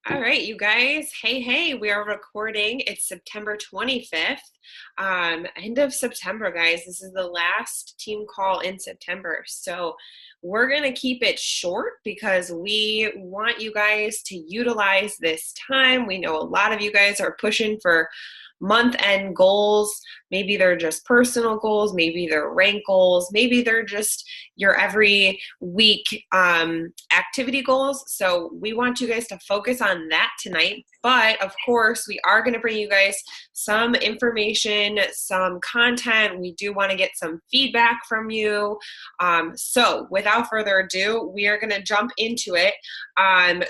All right, you guys. Hey, we are recording. It's September 25th. End of September, guys. This is the last team call in September. So we're going to keep it short because we want you guys to utilize this time. We know a lot of you guys are pushing for month end goals. Maybe they're just personal goals, maybe they're rank goals, maybe they're just your every week activity goals. So we want you guys to focus on that tonight. But of course, we are going to bring you guys some information, some content. We do want to get some feedback from you. So without further ado, we are going to jump into it.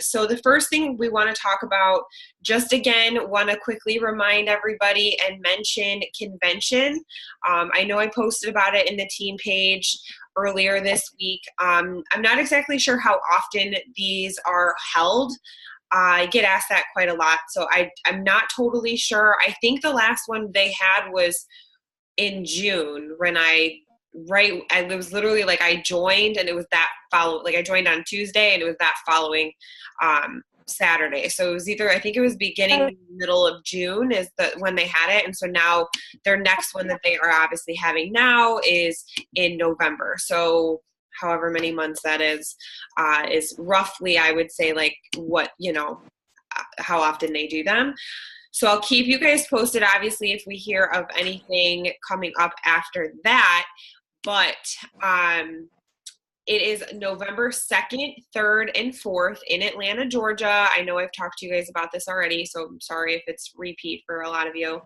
So the first thing we want to talk about, just again, want to quickly remind everybody and mention convention. I know I posted about it in the team page earlier this week. I'm not exactly sure how often these are held. I get asked that quite a lot, so I'm not totally sure. I think the last one they had was in June when I was literally like I joined and it was that I joined on Tuesday and it was that following Saturday. So it was either, I think it was beginning middle of June is when they had it. And so now their next one that they are obviously having now is in November. So however many months that is roughly, I would say, like what, how often they do them. So I'll keep you guys posted, obviously, if we hear of anything coming up after that. But it is November 2nd, 3rd, and 4th in Atlanta, Georgia. I know I've talked to you guys about this already, so I'm sorry if it's repeat for a lot of you.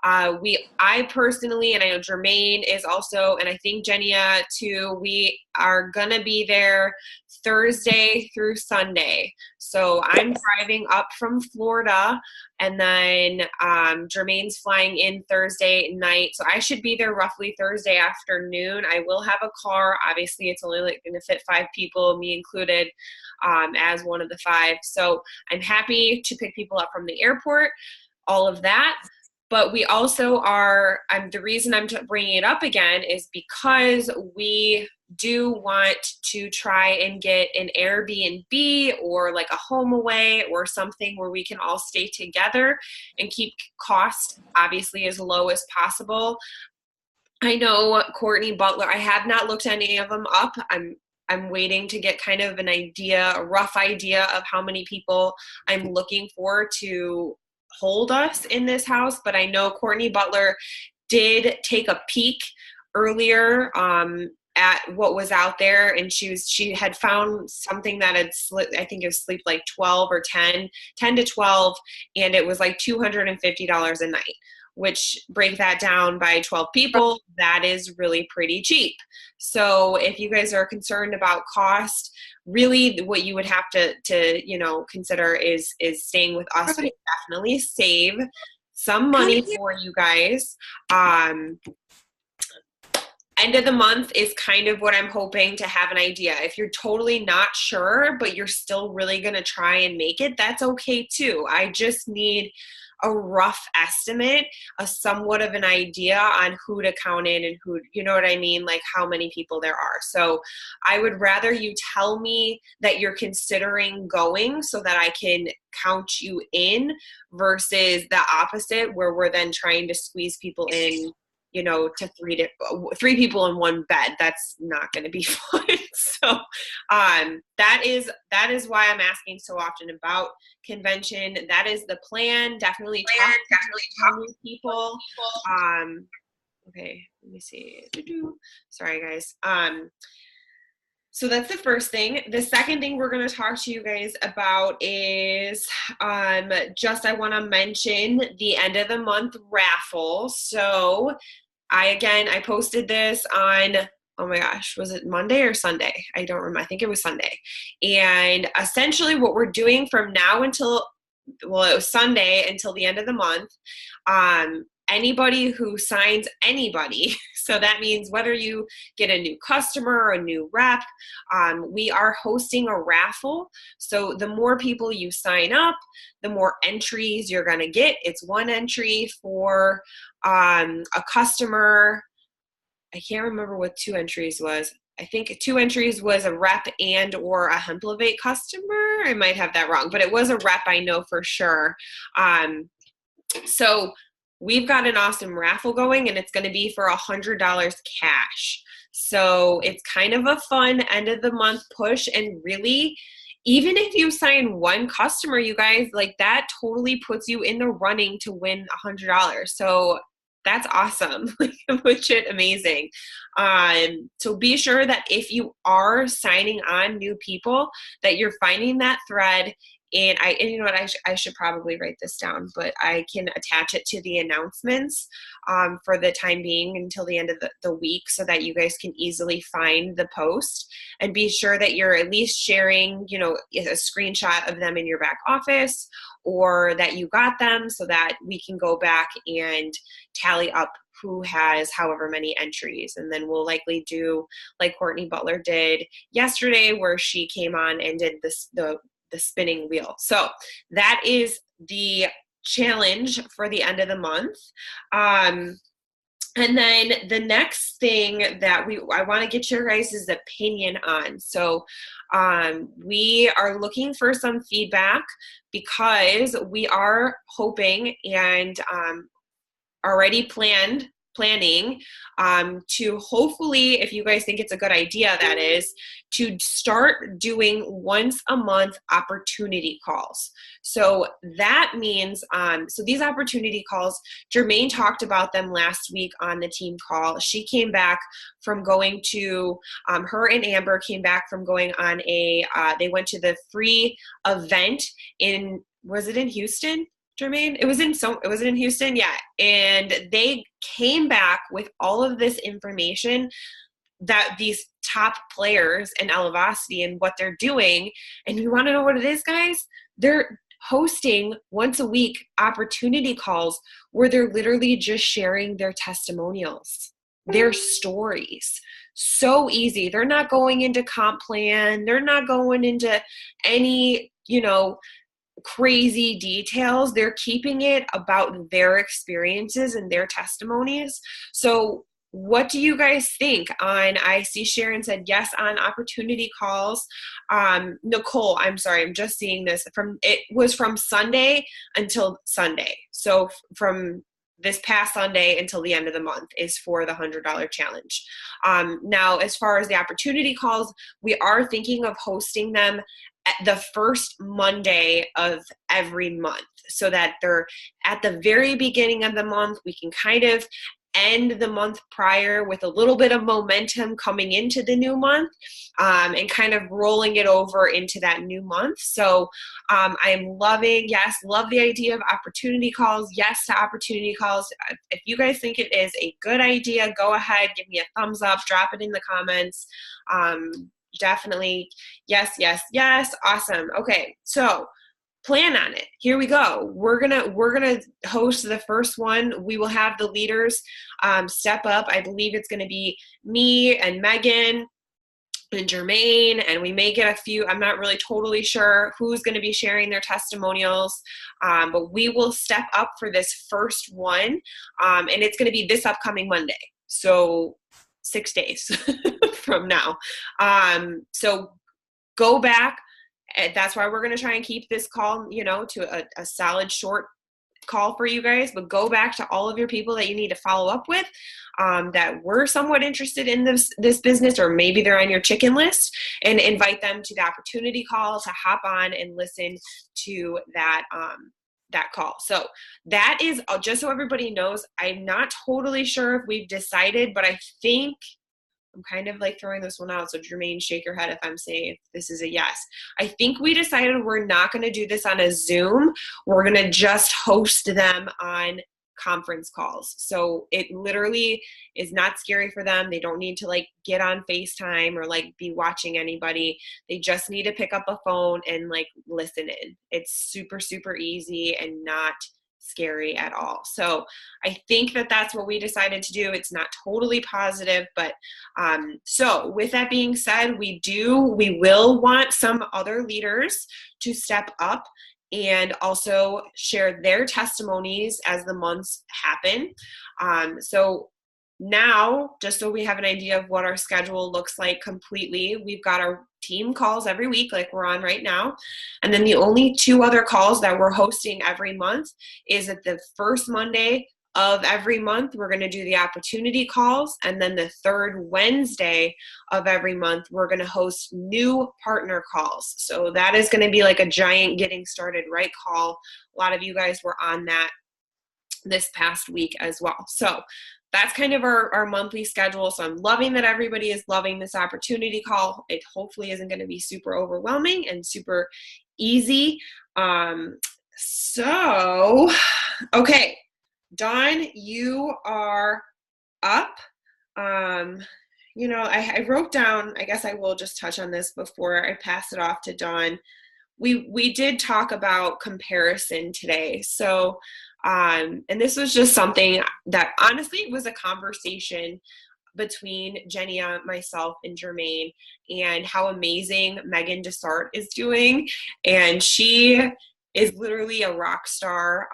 I personally, and I know Jermaine is also, and I think Jenia too, we are going to be there Thursday through Sunday. So I'm driving up from Florida, and then Jermaine's flying in Thursday night. So I should be there roughly Thursday afternoon. I will have a car. Obviously, it's only going to fit 5 people, me included, as one of the 5. So I'm happy to pick people up from the airport, all of that. But we also are, the reason I'm bringing it up again is because we do want to try and get an Airbnb or like a home away or something where we can all stay together and keep cost obviously as low as possible. I know Courtney Butler, I have not looked any of them up. I'm waiting to get kind of an idea, a rough idea of how many people I'm looking for to hold us in this house, but I know Courtney Butler did take a peek earlier at what was out there, and she had found something that had slipped. I think it was sleep like 12 or 10 to 12, and it was like $250 a night, which break that down by 12 people, that is really pretty cheap. So if you guys are concerned about cost, really what you would have to consider is staying with us. We definitely save some money for you guys. End of the month is kind of what I'm hoping to have an idea. If you're totally not sure, but you're still really going to try and make it, that's okay too. I just need a rough estimate, a somewhat of an idea on who to count in and who, you know what I mean? Like how many people there are. So I would rather you tell me that you're considering going so that I can count you in versus the opposite where we're then trying to squeeze people in, to three people in one bed. That's not going to be fun. So that is why I'm asking so often about convention. That is the plan. Definitely talk with people. Okay, let me see. Sorry, guys. So that's the first thing. The second thing we're going to talk to you guys about is I want to mention the end of the month raffle. So I posted this on, oh my gosh, was it Monday or Sunday? I don't remember. I think it was Sunday. And essentially what we're doing from now until, it was Sunday until the end of the month, anybody who signs anybody, so that means whether you get a new customer or a new rep, we are hosting a raffle. So the more people you sign up, the more entries you're going to get. It's one entry for a customer. I can't remember what 2 entries was. I think 2 entries was a rep and or a Hempelevate customer. I might have that wrong, but it was a rep, I know for sure. So we've got an awesome raffle going, and it's going to be for $100 cash. So it's kind of a fun end of the month push, and really, even if you sign one customer, you guys, like that totally puts you in the running to win $100. So that's awesome, legit amazing. So be sure that if you are signing on new people, that you're finding that thread. And you know what, I should probably write this down, but I can attach it to the announcements for the time being until the end of the week, so that you guys can easily find the post, and be sure that you're at least sharing, you know, a screenshot of them in your back office, or that you got them, so that we can go back and tally up who has however many entries. And then we'll likely do like Courtney Butler did yesterday, where she came on and did the spinning wheel. So that is the challenge for the end of the month. And then the next thing that I want to get your guys' opinion on. So we are looking for some feedback, because we are hoping and already planning to hopefully, if you guys think it's a good idea, that is, to start doing once a month opportunity calls. So that means, so these opportunity calls, Jermaine talked about them last week on the team call. She came back from going to, her and Amber came back from going on they went to the free event was it in Houston? Jermaine? It was in Houston? Yeah. And they came back with all of this information that these top players in Elevacity and what they're doing. And you want to know what it is, guys? They're hosting once a week opportunity calls where they're literally just sharing their testimonials, their stories. So easy. They're not going into comp plan. They're not going into any, you know, crazy details. They're keeping it about their experiences and their testimonies. So what do you guys think on, I see Sharon said yes on opportunity calls. Nicole, I'm sorry, I'm just seeing this it was from Sunday until Sunday. So from this past Sunday until the end of the month is for the $100 challenge. Now, as far as the opportunity calls, we are thinking of hosting them at the first Monday of every month, so that they're at the very beginning of the month. We can kind of end the month prior with a little bit of momentum coming into the new month, and kind of rolling it over into that new month. So I'm love the idea of opportunity calls. Yes to opportunity calls. If you guys think it is a good idea, go ahead, give me a thumbs up, drop it in the comments. Definitely. Yes. Awesome. Okay. So plan on it. Here we go. We're gonna host the first one. We will have the leaders step up. I believe it's gonna be me and Megan and Jermaine, and we may get a few. I'm not really totally sure who's going to be sharing their testimonials, but we will step up for this first one, and it's going to be this upcoming Monday. So 6 days from now. So go back. That's why we're going to try and keep this call, to a solid short call for you guys, but go back to all of your people that you need to follow up with, that were somewhat interested in this business, or maybe they're on your chicken list, and invite them to the opportunity call to hop on and listen to that call. So that is, just so everybody knows, I'm not totally sure if we've decided, but I think I'm kind of like throwing this one out. So Jermaine, shake your head if I'm saying if this is a yes. I think we decided we're not going to do this on a Zoom. We're going to just host them on conference calls. So it literally is not scary for them. They don't need to get on FaceTime or be watching anybody. They just need to pick up a phone and listen in. It's super, super easy and not scary at all. So I think that's what we decided to do. It's not totally positive, but so with that being said, we will want some other leaders to step up and also share their testimonies as the months happen. So now, just so we have an idea of what our schedule looks like completely, we've got our team calls every week, like we're on right now. And then the only 2 other calls that we're hosting every month is at the first Monday of every month, we're going to do the opportunity calls. And then the third Wednesday of every month, we're going to host new partner calls. So that is going to be like a giant getting started right call. A lot of you guys were on that this past week as well. So that's kind of our monthly schedule. So I'm loving that everybody is loving this opportunity call. It hopefully isn't going to be super overwhelming and super easy. So, okay, Dawn, you are up. I wrote down, I guess I will just touch on this before I pass it off to Dawn. We did talk about comparison today. So, and this was just something that honestly was a conversation between Jenia, myself, and Jermaine, and how amazing Megan Dessart is doing. And she is literally a rock star.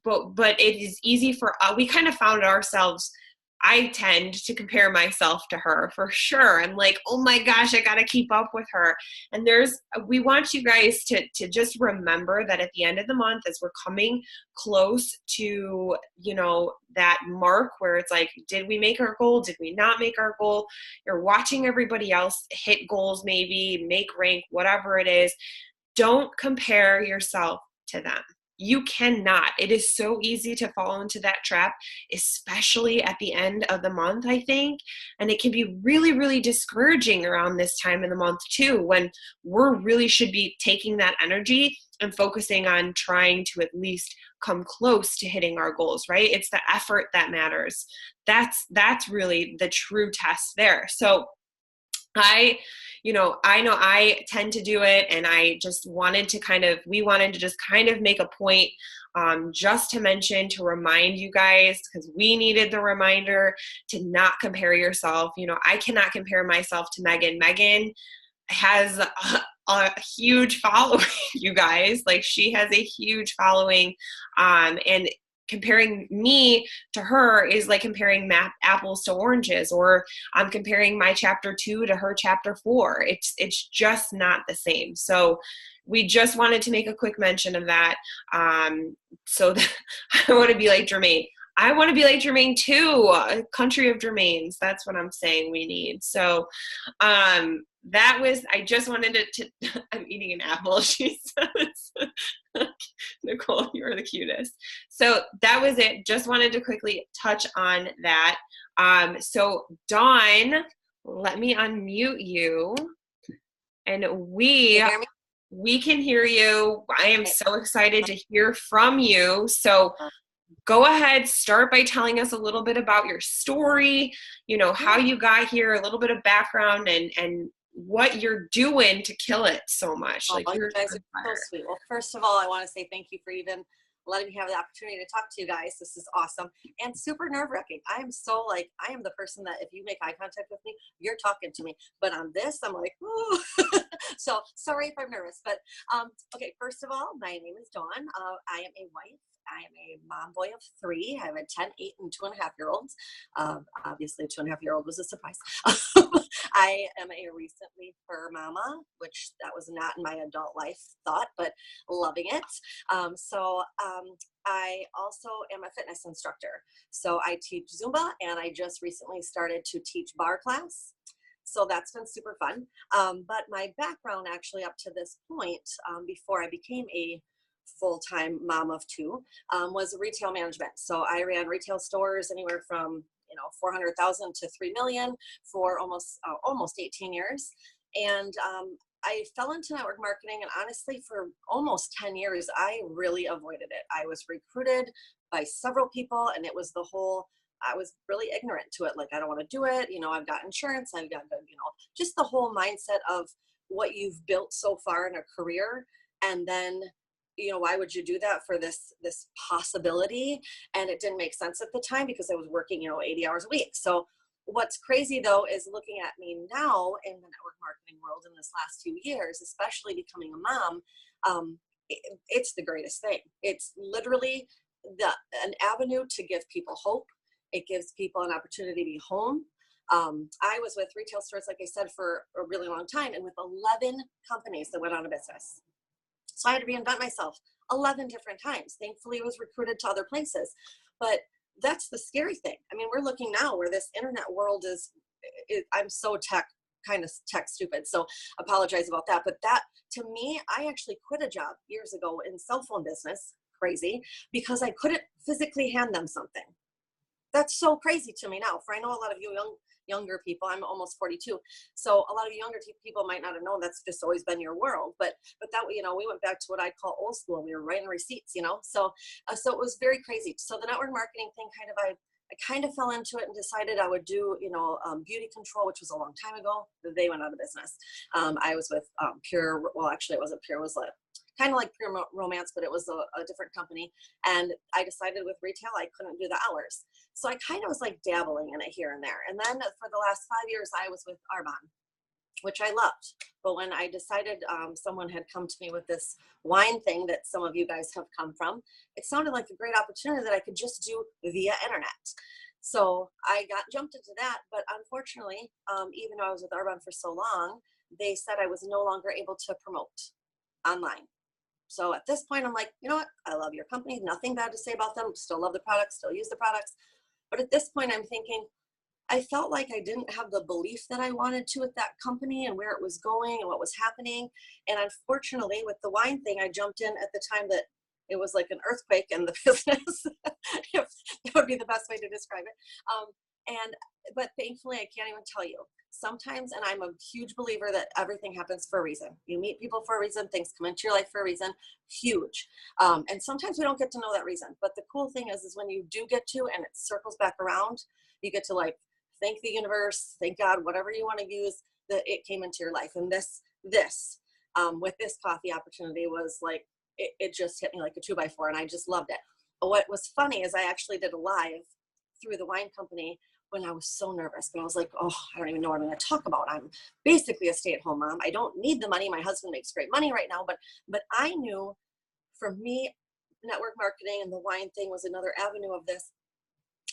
But it is easy for us. We kind of found ourselves, I tend to compare myself to her for sure. I'm like, oh my gosh, I got to keep up with her. And we want you guys to just remember that at the end of the month, as we're coming close to, that mark where it's like, did we make our goal? Did we not make our goal? You're watching everybody else hit goals, maybe make rank, whatever it is. Don't compare yourself to them. You cannot. It is so easy to fall into that trap, especially at the end of the month, I think. And it can be really, really discouraging around this time in the month too, when we're really should be taking that energy and focusing on trying to at least come close to hitting our goals, right? It's the effort that matters. That's really the true test there. So I know I tend to do it, and we wanted to just kind of make a point, just to mention, to remind you guys, because we needed the reminder to not compare yourself. I cannot compare myself to Megan. Megan has a huge following, you guys. Like, she has a huge following, and comparing me to her is like comparing apples to oranges, or I'm comparing my chapter 2 to her chapter 4. It's just not the same. So we just wanted to make a quick mention of that. So that I want to be like Jermaine. I want to be like Jermaine too. A country of Jermaines. That's what I'm saying we need. So, I just wanted to I'm eating an apple. She says, Nicole, you're the cutest. So that was it. Just wanted to quickly touch on that. So Dawn, let me unmute you, and we can hear you. I am so excited to hear from you. So go ahead, start by telling us a little bit about your story, how you got here, a little bit of background, and what you're doing to kill it so much. You guys are so sweet. Well, first of all, I want to say thank you for even letting me have the opportunity to talk to you guys. This is awesome and super nerve-wracking. I am the person that if you make eye contact with me, you're talking to me. But on this, I'm like, ooh. So sorry if I'm nervous. But okay, first of all, my name is Dawn. I am a wife. I am a mom boy of 3. I have a 10, 8, and 2.5-year-olds. Obviously, a 2.5-year-old was a surprise. I am a recently fur mama, which that was not in my adult life thought, but loving it. I also am a fitness instructor. So I teach Zumba, and I just recently started to teach bar class. So that's been super fun. But my background actually up to this point, before I became a full-time mom of 2, was retail management. So I ran retail stores anywhere from 400,000 to 3 million for almost 18 years. And I fell into network marketing, and honestly, for almost 10 years, I really avoided it. I was recruited by several people, and it was I was really ignorant to it. Like, I don't want to do it. I've got insurance. I've got, just the whole mindset of what you've built so far in a career. And then, why would you do that for this possibility? And it didn't make sense at the time because I was working, 80 hours a week. So what's crazy though, is looking at me now in the network marketing world in this last few years, especially becoming a mom, it's the greatest thing. It's literally an avenue to give people hope It gives people an opportunity to be home. I was with retail stores, like I said, for a really long time, and with 11 companies that went out of business. So I had to reinvent myself 11 different times. Thankfully, I was recruited to other places. But that's the scary thing. I mean, we're looking now where this internet world is, I'm so kind of tech stupid. So apologize about that. But that, to me, I actually quit a job years ago in cell phone business, crazy, because I couldn't physically hand them something. That's so crazy to me now. For I know a lot of you younger people, I'm almost 42, so a lot of you younger people might not have known that's just always been your world. But that, you know, we went back to what I call old school. We were writing receipts, you know. So it was very crazy. So the network marketing thing, I kind of fell into it and decided I would do, you know, beauty control, which was a long time ago. They went out of business. I was with Pure. Well, actually, it wasn't Pure. It was kind of like Pure Romance, but it was a different company. And I decided with retail, I couldn't do the hours. So I kind of was like dabbling in it here and there. And then for the last 5 years, I was with Arbonne, which I loved. But when I decided, someone had come to me with this wine thing that some of you guys have come from, it sounded like a great opportunity that I could just do via internet. So I jumped into that. But unfortunately, even though I was with Arbonne for so long, they said I was no longer able to promote online. So at this point, I'm like, you know what? I love your company. Nothing bad to say about them. Still love the products, still use the products. But at this point, I'm thinking, I felt like I didn't have the belief that I wanted to with that company and where it was going and what was happening. And unfortunately, with the wine thing, I jumped in at the time that it was like an earthquake in the business. That would be the best way to describe it. But thankfully, I can't even tell you. Sometimes, and I'm a huge believer that everything happens for a reason. You meet people for a reason, things come into your life for a reason, huge. And sometimes we don't get to know that reason. But the cool thing is when you do get to, and it circles back around, you get to like thank the universe, thank God, whatever you want to use, that it came into your life. And this with this coffee opportunity was like, it just hit me like a 2x4, and I just loved it. What was funny is I actually did a live through the wine company when I was so nervous, but I was like, oh, I don't even know what I'm going to talk about. I'm basically a stay-at-home mom. I don't need the money. My husband makes great money right now, but I knew for me, network marketing and the wine thing was another avenue of this.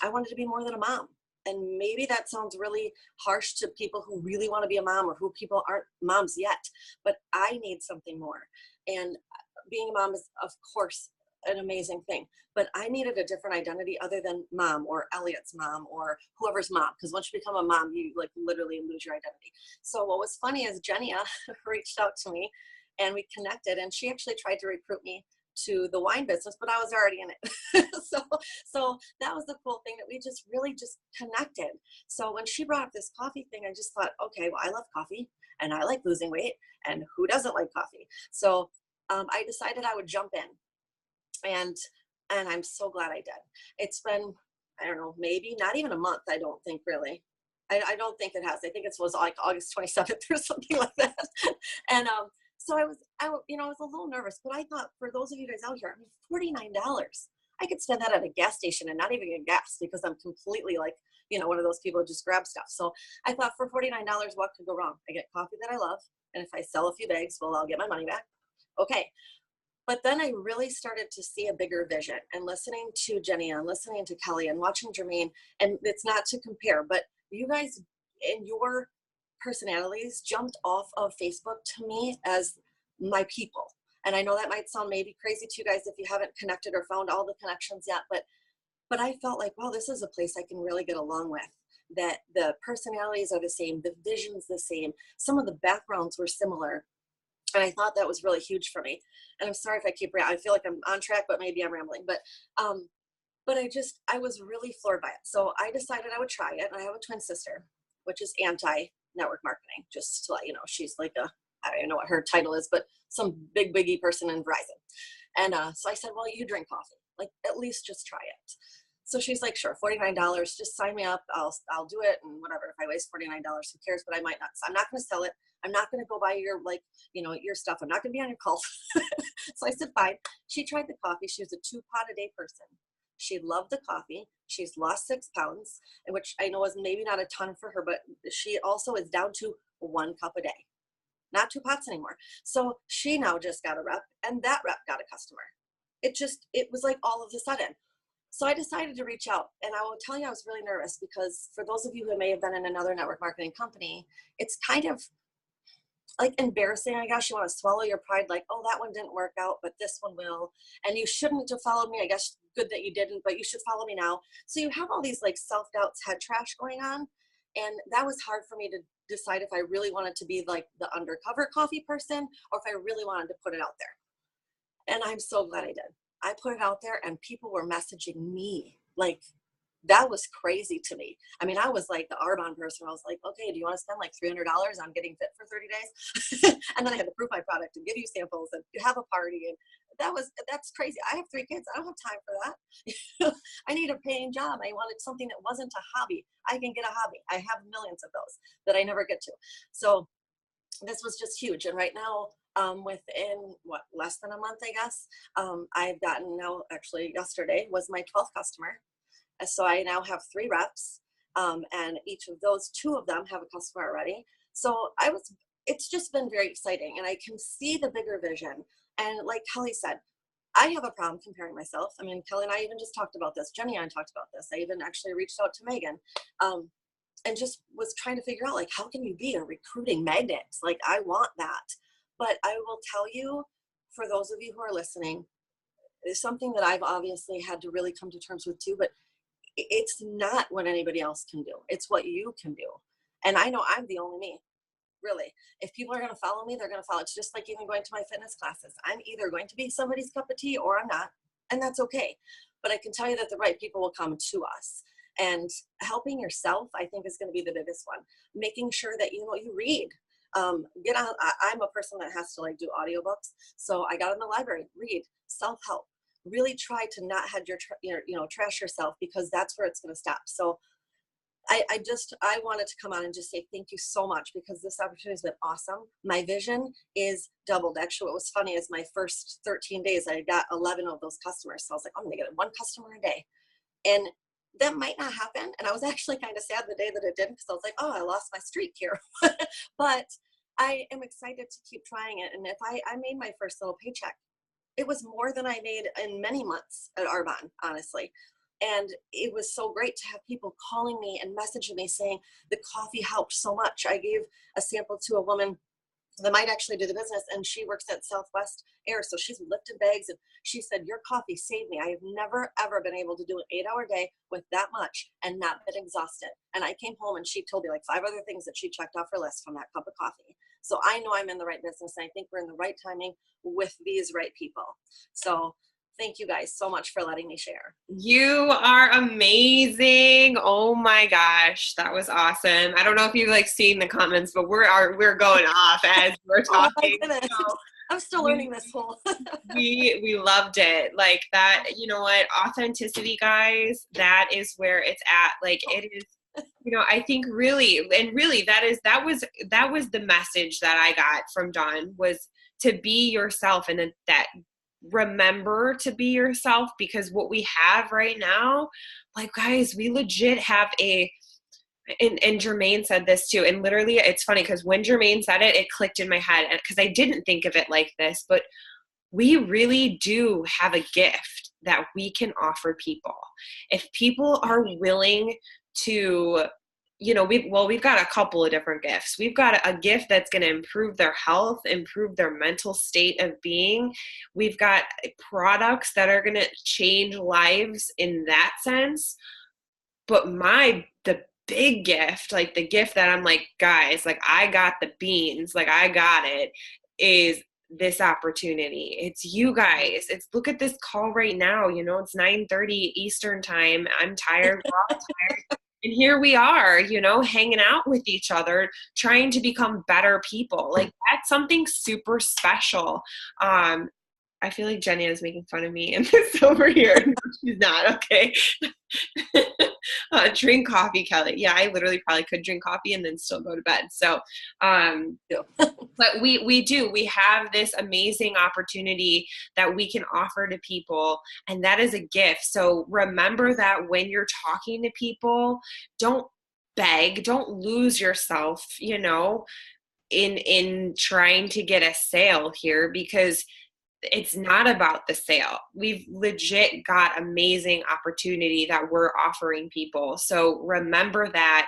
I wanted to be more than a mom. And maybe that sounds really harsh to people who really want to be a mom or who people aren't moms yet, but I need something more. And being a mom is, of course, an amazing thing, but I needed a different identity other than mom or Elliot's mom or whoever's mom, because once you become a mom, you like literally lose your identity. So what was funny is Jenia reached out to me and we connected, and she actually tried to recruit me to the wine business, but I was already in it. so that was the cool thing, that we just really just connected. So when she brought up this coffee thing, I just thought, okay, well, I love coffee and I like losing weight, and who doesn't like coffee? So I decided I would jump in. And I'm so glad I did. It's been, I don't know, maybe not even a month. I don't think really. I don't think it has. I think it was like August 27th or something like that. And so I was a little nervous, but I thought, for those of you guys out here, I mean, $49. I could spend that at a gas station and not even get gas, because I'm completely like, one of those people who just grab stuff. So I thought, for $49, what could go wrong? I get coffee that I love, and if I sell a few bags, well, I'll get my money back. Okay. But then I really started to see a bigger vision, and listening to Jenny and listening to Kelly and watching Jermaine, and it's not to compare, but you guys and your personalities jumped off of Facebook to me as my people. And I know that might sound maybe crazy to you guys if you haven't connected or found all the connections yet, but I felt like, wow, this is a place I can really get along with. That the personalities are the same, the vision's the same, some of the backgrounds were similar. And I thought that was really huge for me. And I'm sorry if I feel like I'm on track, but maybe I'm rambling. But I was really floored by it. So I decided I would try it. And I have a twin sister, which is anti-network marketing, just to let you know. She's like I don't even know what her title is, but some biggie person in Verizon. And so I said, well, you drink coffee. Like, at least just try it. So she's like, sure, $49, just sign me up. I'll do it, and whatever. If I waste $49, who cares? But I might not. I'm not going to sell it. I'm not going to go buy your your stuff. I'm not going to be on your cult. So I said, fine. She tried the coffee. She was a 2-pot a day person. She loved the coffee. She's lost 6 pounds, which I know is maybe not a ton for her, but she also is down to 1 cup a day, not 2 pots anymore. So she now just got a rep, and that rep got a customer. It was like all of a sudden. So I decided to reach out, and I will tell you, I was really nervous because for those of you who may have been in another network marketing company, it's kind of like embarrassing, I guess. You want to swallow your pride, like, oh, that one didn't work out, but this one will. And you shouldn't have followed me. I guess good that you didn't, but you should follow me now. So you have all these like self-doubts, head trash going on. And that was hard for me to decide if I really wanted to be like the undercover coffee person or if I really wanted to put it out there. And I'm so glad I did. I put it out there and people were messaging me. Like, that was crazy to me. I mean, I was like the Arbonne person. I was like, okay, do you want to spend like $300 on getting fit for 30 days? And then I had to prove my product and give you samples and have a party. And that's crazy. I have 3 kids. I don't have time for that. I need a paying job. I wanted something that wasn't a hobby. I can get a hobby. I have millions of those that I never get to. So this was just huge. And right now, within less than a month, I guess, I've gotten now, actually yesterday was my 12th customer. So I now have 3 reps, and each of those, 2 of them have a customer already. So it's just been very exciting, and I can see the bigger vision. And like Kelly said, I have a problem comparing myself. I mean, Kelly and I even just talked about this. Jenny and I talked about this. I even actually reached out to Megan, and just was trying to figure out, like, how can you be a recruiting magnet? Like, I want that. But I will tell you, for those of you who are listening, it's something that I've obviously had to really come to terms with too, but it's not what anybody else can do. It's what you can do. And I know I'm the only me, really. If people are going to follow me, they're going to follow. It's just like even going to my fitness classes. I'm either going to be somebody's cup of tea or I'm not, and that's okay. But I can tell you that the right people will come to us. And helping yourself, I think, is going to be the biggest one. Making sure that, you read. Get on. I'm a person that has to like do audiobooks. So I got in the library, read, self-help. Really try to not have trash yourself, because that's where it's going to stop. So I wanted to come on and just say thank you so much, because this opportunity has been awesome. My vision is doubled. Actually, what was funny is my first 13 days, I got 11 of those customers. So I was like, I'm going to get 1 customer a day. And that might not happen. And I was actually kind of sad the day that it didn't, because I was like, oh, I lost my streak here. But I am excited to keep trying it. And if I made my first little paycheck, it was more than I made in many months at Arbonne, honestly. And it was so great to have people calling me and messaging me saying the coffee helped so much. I gave a sample to a woman that might actually do the business, and she works at Southwest Air. So she's lifted bags, and she said, your coffee saved me. I have never, ever been able to do an 8-hour day with that much and not been exhausted. And I came home and she told me like 5 other things that she checked off her list from that cup of coffee. So I know I'm in the right business. And I think we're in the right timing with these right people. So thank you guys so much for letting me share. You are amazing. Oh my gosh, that was awesome. I don't know if you've like seen the comments, but we're going off as we're talking. So I'm still learning this whole. we loved it. Like that, you know what? Authenticity, guys, that is where it's at. Like it is, I think really that was the message that I got from Dawn, was to be yourself, and that remember to be yourself, because what we have right now, like guys, we legit have and Jermaine said this too, and literally it's funny because when Jermaine said it, it clicked in my head, because I didn't think of it like this, but we really do have a gift that we can offer people. If people are willing to, we've got a couple of different gifts. We've got a gift that's going to improve their health, improve their mental state of being. We've got products that are going to change lives in that sense. But the big gift, like the gift that I'm like, guys, like I got the beans, like I got it, is this opportunity. It's you guys. It's look at this call right now. It's 9:30 Eastern time. I'm tired. We're all tired. And here we are, hanging out with each other, trying to become better people. Like that's something super special. I feel like Jenny is making fun of me and this over here. No, she's not. Okay. Drink coffee, Kelly. Yeah, I literally probably could drink coffee and then still go to bed. So, but we have this amazing opportunity that we can offer to people, and that is a gift. So remember that when you're talking to people, don't beg, don't lose yourself, in trying to get a sale here, because it's not about the sale. We've legit got amazing opportunity that we're offering people. So remember that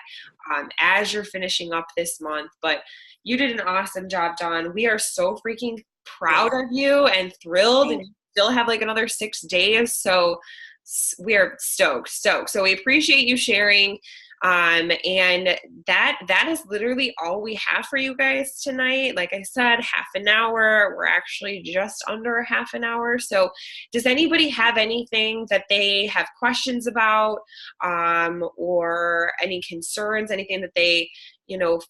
as you're finishing up this month. But you did an awesome job, Dawn. We are so freaking proud of you and thrilled, and you still have like another 6 days. So we are stoked. So we appreciate you sharing. And that is literally all we have for you guys tonight. Like I said, half an hour. We're actually just under half an hour. So does anybody have anything that they have questions about, or any concerns, anything that they,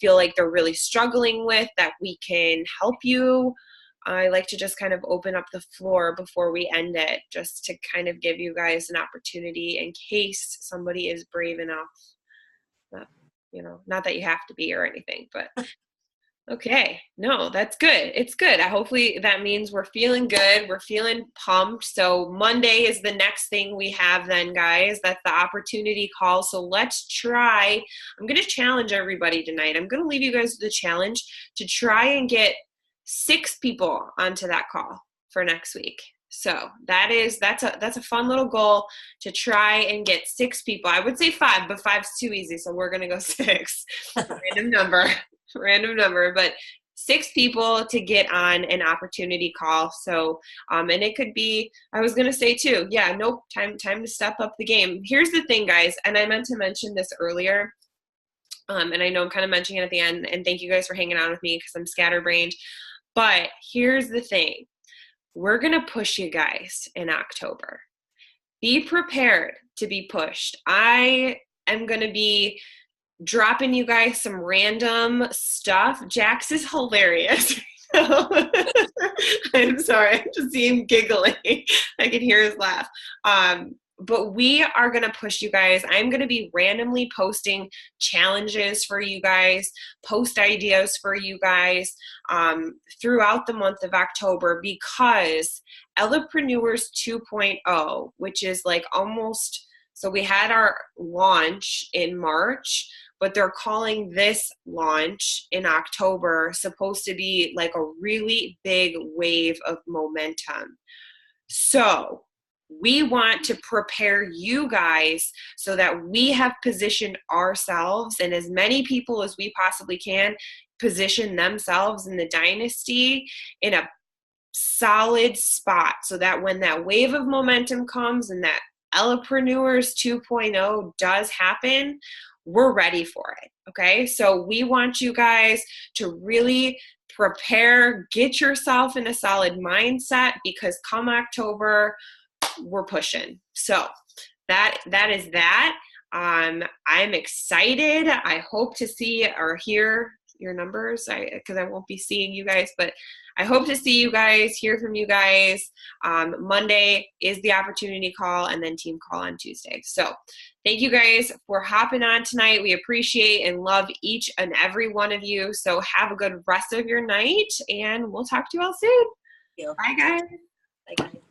feel like they're really struggling with that we can help you? I like to just kind of open up the floor before we end it, just to kind of give you guys an opportunity in case somebody is brave enough. Not that you have to be or anything, but okay. No, that's good. It's good. Hopefully that means we're feeling good. We're feeling pumped. So Monday is the next thing we have then, guys. That's the opportunity call. So let's try. I'm going to challenge everybody tonight. I'm going to leave you guys with a challenge to try and get 6 people onto that call for next week. So that's a fun little goal to try and get 6 people. I would say 5, but 5's too easy. So we're going to go 6. Random number, but 6 people to get on an opportunity call. So, and it could be, I was going to say too, time to step up the game. Here's the thing, guys. And I meant to mention this earlier. And I know I'm kind of mentioning it at the end, and thank you guys for hanging out with me because I'm scatterbrained. But here's the thing. We're going to push you guys in October. Be prepared to be pushed. I am going to be dropping you guys some random stuff. Jax is hilarious. I'm sorry. I just see him giggling. I can hear his laugh. But we are going to push you guys. I'm going to be randomly posting challenges for you guys, post ideas for you guys throughout the month of October, because Ellepreneurs 2.0, which is like almost, so we had our launch in March, but they're calling this launch in October supposed to be like a really big wave of momentum. So we want to prepare you guys so that we have positioned ourselves, and as many people as we possibly can position themselves in the dynasty in a solid spot, so that when that wave of momentum comes and that Ellepreneurs 2.0 does happen, we're ready for it. Okay. So we want you guys to really prepare, get yourself in a solid mindset, because come October, we're pushing. So that is that. I'm excited. I hope to see or hear your numbers, because I won't be seeing you guys, but I hope to see you guys, hear from you guys. Monday is the opportunity call, and then team call on Tuesday. So thank you guys for hopping on tonight. We appreciate and love each and every one of you. So have a good rest of your night, and we'll talk to you all soon. Thank you. Bye, guys. Bye, guys.